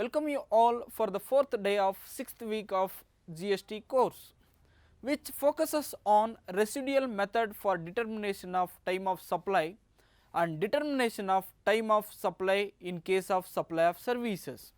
welcome you all for the fourth day of sixth week of GST course, which focuses on residual method for determination of time of supply and determination of time of supply in case of supply of services.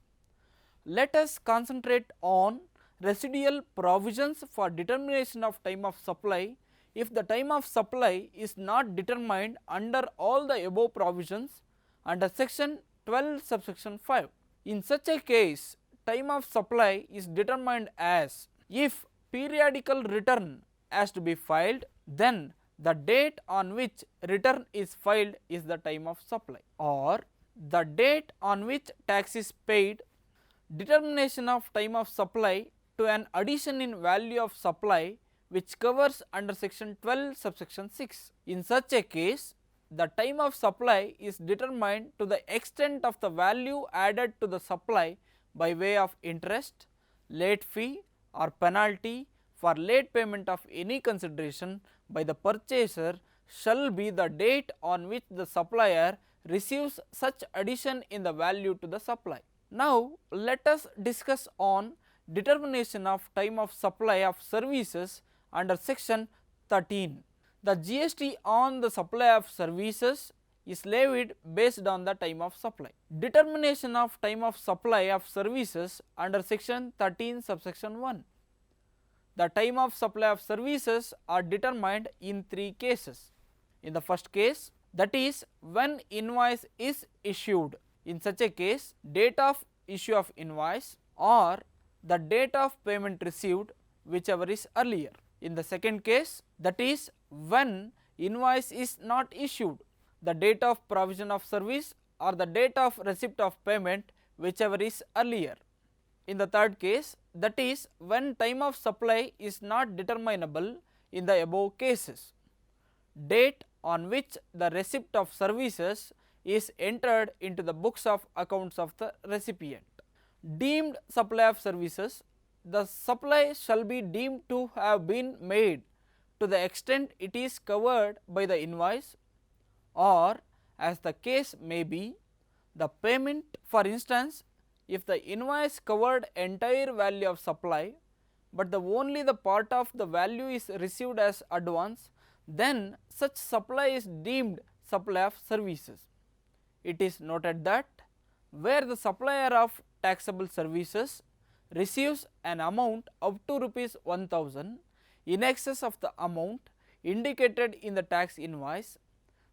Let us concentrate on residual provisions for determination of time of supply if the time of supply is not determined under all the above provisions under section 12 subsection 5. In such a case, time of supply is determined as if periodical return has to be filed, then the date on which return is filed is the time of supply, or the date on which tax is paid. Determination of time of supply to an addition in value of supply which covers under section 12 subsection 6. In such a case, the time of supply is determined to the extent of the value added to the supply by way of interest, late fee or penalty for late payment of any consideration by the purchaser shall be the date on which the supplier receives such addition in the value to the supply. Now, let us discuss on determination of time of supply of services under section 13. The GST on the supply of services is levied based on the time of supply. Determination of time of supply of services under section 13 subsection 1. The time of supply of services are determined in three cases. In the first case, that is when invoice is issued. In such a case, date of issue of invoice or the date of payment received, whichever is earlier. In the second case, that is when invoice is not issued, the date of provision of service or the date of receipt of payment, whichever is earlier. In the third case, that is when time of supply is not determinable in the above cases, date on which the receipt of services is entered into the books of accounts of the recipient. Deemed supply of services, the supply shall be deemed to have been made to the extent it is covered by the invoice, or as the case may be, the payment. For instance, if the invoice covered entire value of supply, but only the part of the value is received as advance, then such supply is deemed supply of services. It is noted that where the supplier of taxable services receives an amount up to rupees 1000 in excess of the amount indicated in the tax invoice,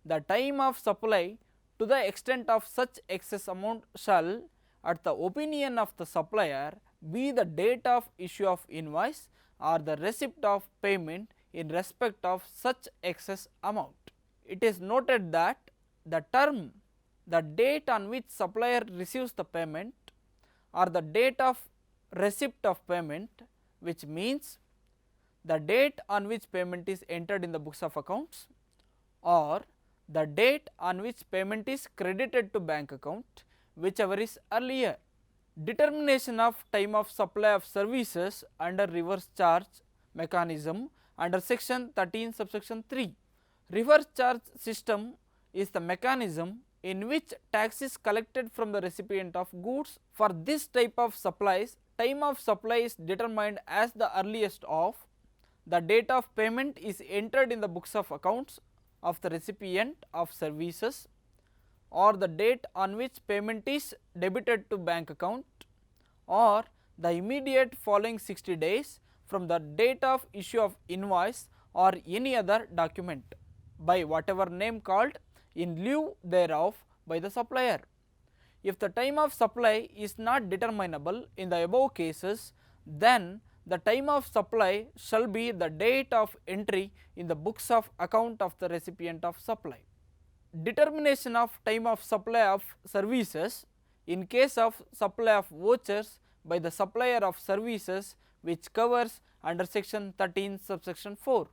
the time of supply to the extent of such excess amount shall, at the opinion of the supplier, be the date of issue of invoice or the receipt of payment in respect of such excess amount. It is noted that the term, the date on which supplier receives the payment or the date of receipt of payment, which means the date on which payment is entered in the books of accounts or the date on which payment is credited to bank account, whichever is earlier. Determination of time of supply of services under reverse charge mechanism under section 13 subsection 3. Reverse charge system is the mechanism in which tax is collected from the recipient of goods. For this type of supplies, time of supply is determined as the earliest of the date of payment is entered in the books of accounts of the recipient of services, or the date on which payment is debited to bank account, or the immediate following 60 days from the date of issue of invoice or any other document by whatever name called in lieu thereof by the supplier. If the time of supply is not determinable in the above cases, then the time of supply shall be the date of entry in the books of account of the recipient of supply. Determination of time of supply of services in case of supply of vouchers by the supplier of services, which covers under section 13 subsection 4.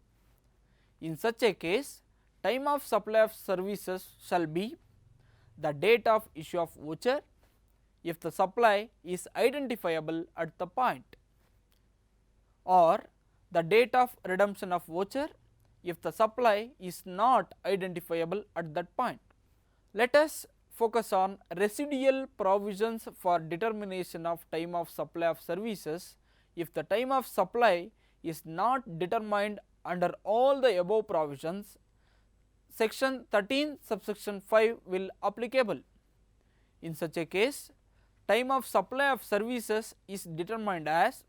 In such a case, time of supply of services shall be the date of issue of voucher if the supply is identifiable at the point, or the date of redemption of voucher if the supply is not identifiable at that point. Let us focus on residual provisions for determination of time of supply of services if the time of supply is not determined under all the above provisions. Section 13 subsection 5 will applicable. In such a case, time of supply of services is determined as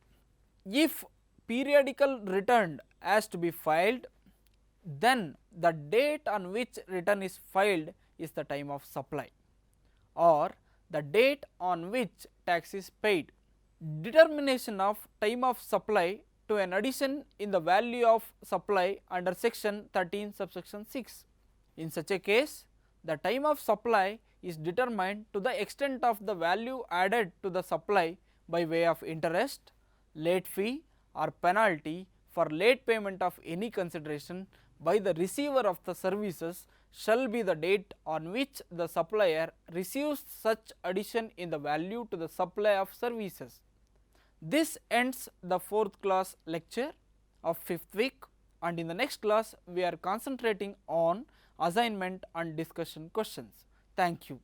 if periodical return has to be filed, then the date on which return is filed is the time of supply, or the date on which tax is paid. Determination of time of supply to an addition in the value of supply under section 13 subsection 6. In such a case, the time of supply is determined to the extent of the value added to the supply by way of interest, late fee or penalty for late payment of any consideration by the receiver of the services shall be the date on which the supplier receives such addition in the value to the supply of services. This ends the 4th class lecture of 5th week, and in the next class we are concentrating on assignment and discussion questions. Thank you.